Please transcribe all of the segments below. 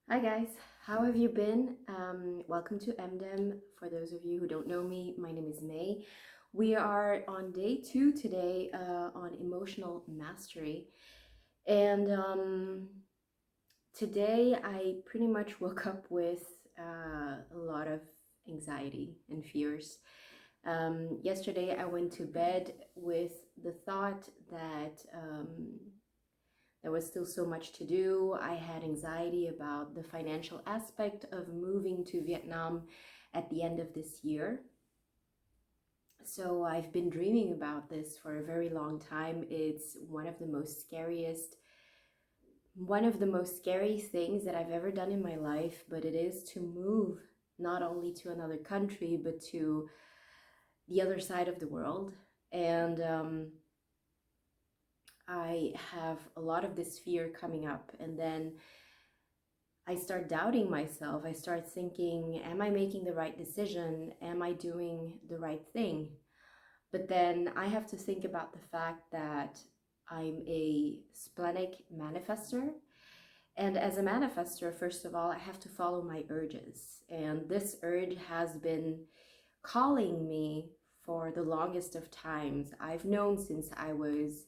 Hi guys, how have you been? Welcome to MDEM. For those of you who don't know me, my name is May. We are on day 2 today on emotional mastery. And today I pretty much woke up with a lot of anxiety and fears. Yesterday I went to bed with the thought that there was still so much to do. I had anxiety about the financial aspect of moving to Vietnam at the end of this year. So I've been dreaming about this for a very long time. It's one of the most scary things that I've ever done in my life, but it is to move not only to another country, but to the other side of the world. And I have a lot of this fear coming up, and then I start doubting myself. I start thinking, am I making the right decision? Am I doing the right thing? But then I have to think about the fact that I'm a splenic manifester. And as a manifester, first of all, I have to follow my urges. And this urge has been calling me for the longest of times. I've known since I was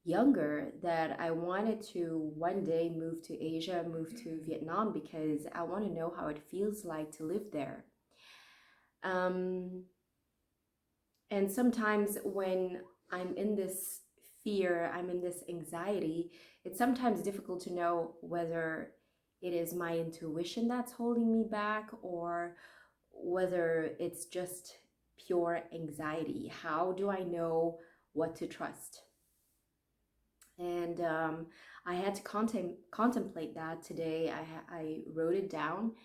younger that I wanted to one day move to Asia, move to Vietnam, because I want to know how it feels like to live there. And sometimes when I'm in this fear, I'm in this anxiety, it's sometimes difficult to know whether it is my intuition that's holding me back or whether it's just pure anxiety. How do I know what to trust? And I had to contemplate that today. I wrote it down,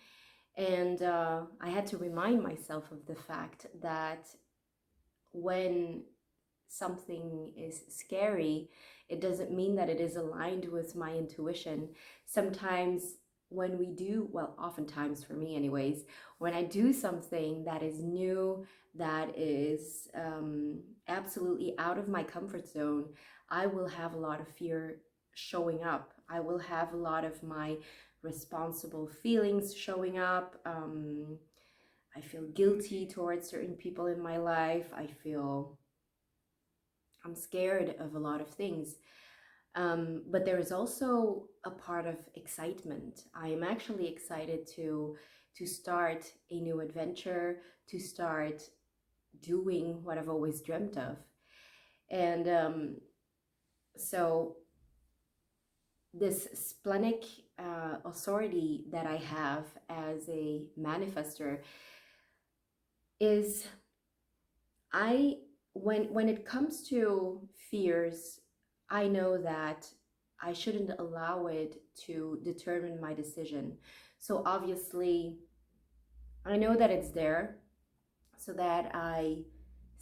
and I had to remind myself of the fact that when something is scary, it doesn't mean that it is aligned with my intuition. Sometimes when we do, well, oftentimes for me anyways, when I do something that is new, that is absolutely out of my comfort zone, I will have a lot of fear showing up. I will have a lot of my responsible feelings showing up. I feel guilty towards certain people in my life. I'm scared of a lot of things. But there is also a part of excitement. I am actually excited to start a new adventure, to start doing what I've always dreamt of. And so this splenic authority that I have as a manifester is when it comes to fears, I know that I shouldn't allow it to determine my decision. So obviously, I know that it's there so that I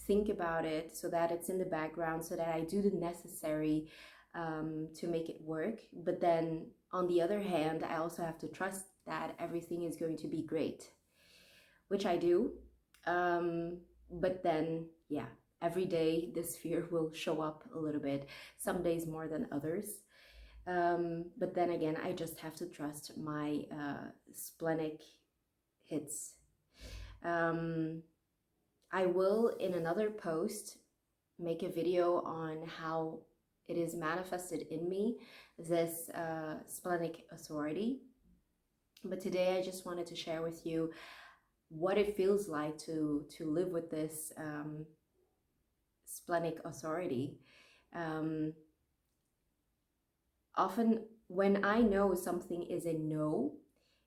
think about it, so that it's in the background, so that I do the necessary to make it work. But then on the other hand, I also have to trust that everything is going to be great, which I do. But then, yeah, every day this fear will show up a little bit, some days more than others. But then again, I just have to trust my splenic hits. I will, in another post, make a video on how it is manifested in me, this splenic authority. But today I just wanted to share with you what it feels like to live with this splenic authority. Often when I know something is a no,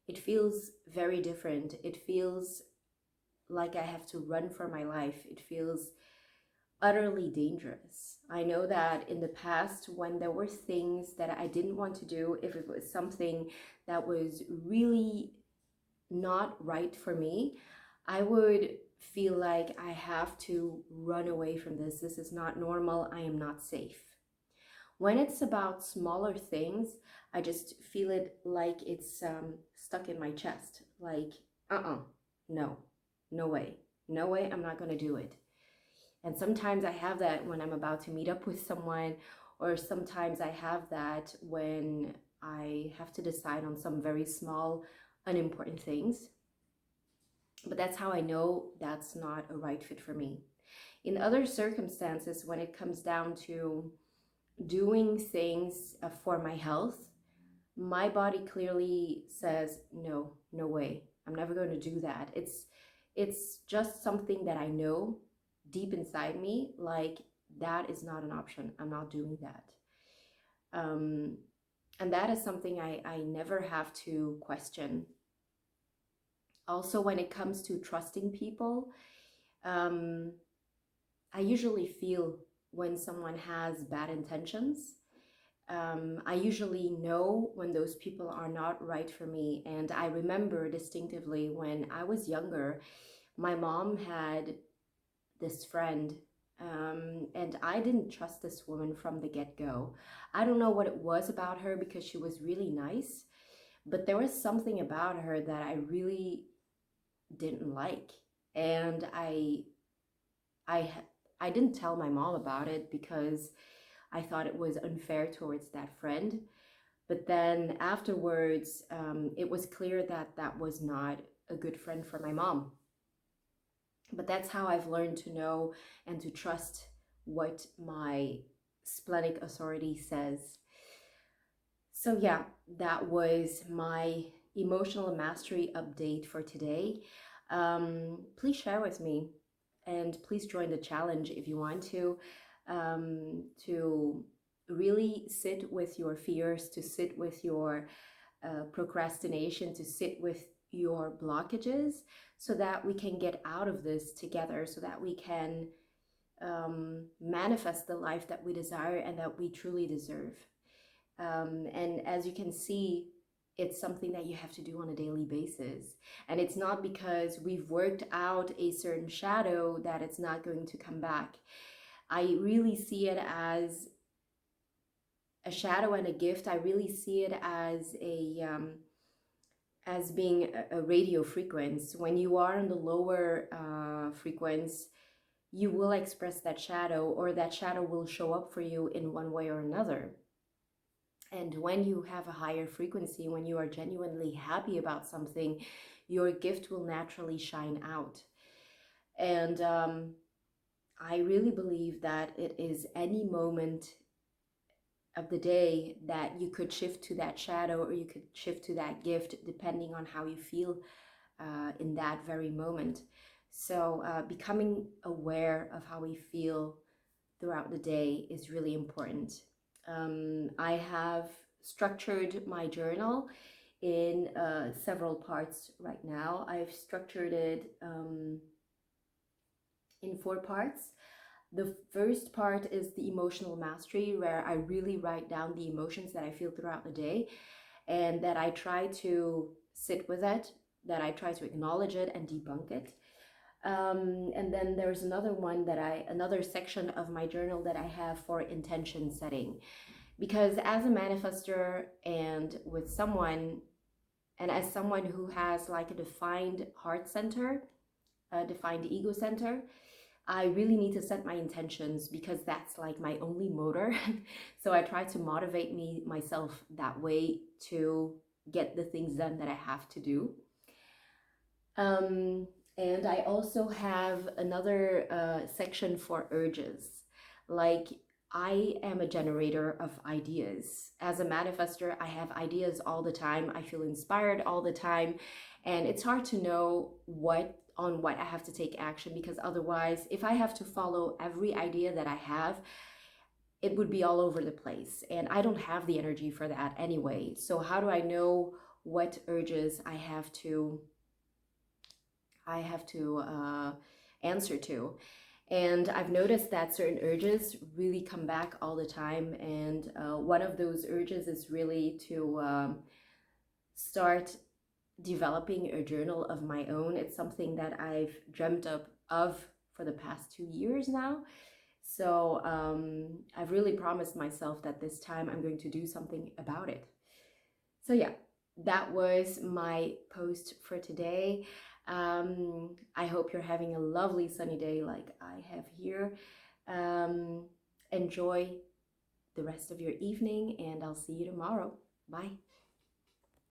it feels very different. It feels like I have to run for my life. It feels utterly dangerous. I know that in the past, when there were things that I didn't want to do, if it was something that was really not right for me, I would feel like I have to run away from this. This is not normal. I am not safe. When it's about smaller things, I just feel it like it's stuck in my chest. Like, no, no way. No way, I'm not going to do it. And sometimes I have that when I'm about to meet up with someone, or sometimes I have that when I have to decide on some very small, unimportant things. But that's how I know that's not a right fit for me. In other circumstances, when it comes down to doing things for my health, my body clearly says, no, no way. I'm never going to do that. It's just something that I know deep inside me, like that is not an option. I'm not doing that. Um, and that is something I never have to question. Also, when it comes to trusting people, um, I usually feel when someone has bad intentions. I usually know when those people are not right for me. And I remember distinctively when I was younger, my mom had this friend, and I didn't trust this woman from the get-go. I don't know what it was about her because she was really nice, but there was something about her that I really didn't like. And I, I didn't tell my mom about it because I thought it was unfair towards that friend. But then afterwards, it was clear that that was not a good friend for my mom. But that's how I've learned to know and to trust what my splenic authority says. So yeah, that was my emotional mastery update for today. Please share with me, and please join the challenge if you want to really sit with your fears, to sit with your procrastination, to sit with your blockages, so that we can get out of this together, so that we can manifest the life that we desire and that we truly deserve. And as you can see, it's something that you have to do on a daily basis. And it's not because we've worked out a certain shadow that it's not going to come back. I really see it as a shadow and a gift. I really see it as as being a radio frequency. When you are on the lower frequency, you will express that shadow, or that shadow will show up for you in one way or another. And when you have a higher frequency, when you are genuinely happy about something, your gift will naturally shine out. And I really believe that it is any moment of the day that you could shift to that shadow, or you could shift to that gift, depending on how you feel in that very moment. So becoming aware of how we feel throughout the day is really important. I have structured my journal in several parts right now. I've structured it in 4 parts. The first part is the emotional mastery, where I really write down the emotions that I feel throughout the day, and that I try to sit with it, that I try to acknowledge it and debunk it. And then there's another section of my journal that I have for intention setting. Because as a manifester, and with someone, and as someone who has like a defined heart center, a defined ego center, I really need to set my intentions, because that's like my only motor. So I try to motivate myself that way to get the things done that I have to do. And I also have another section for urges. Like, I am a generator of ideas. As a manifester, I have ideas all the time. I feel inspired all the time. And it's hard to know on what I have to take action, because otherwise, if I have to follow every idea that I have, it would be all over the place. And I don't have the energy for that anyway. So how do I know what urges I have to answer to? And I've noticed that certain urges really come back all the time. And one of those urges is really to start developing a journal of my own. It's something that I've dreamt of for the past 2 years now. So I've really promised myself that this time I'm going to do something about it. So yeah, that was my post for today. I hope you're having a lovely sunny day like I have here. Enjoy the rest of your evening, and I'll see you tomorrow. Bye.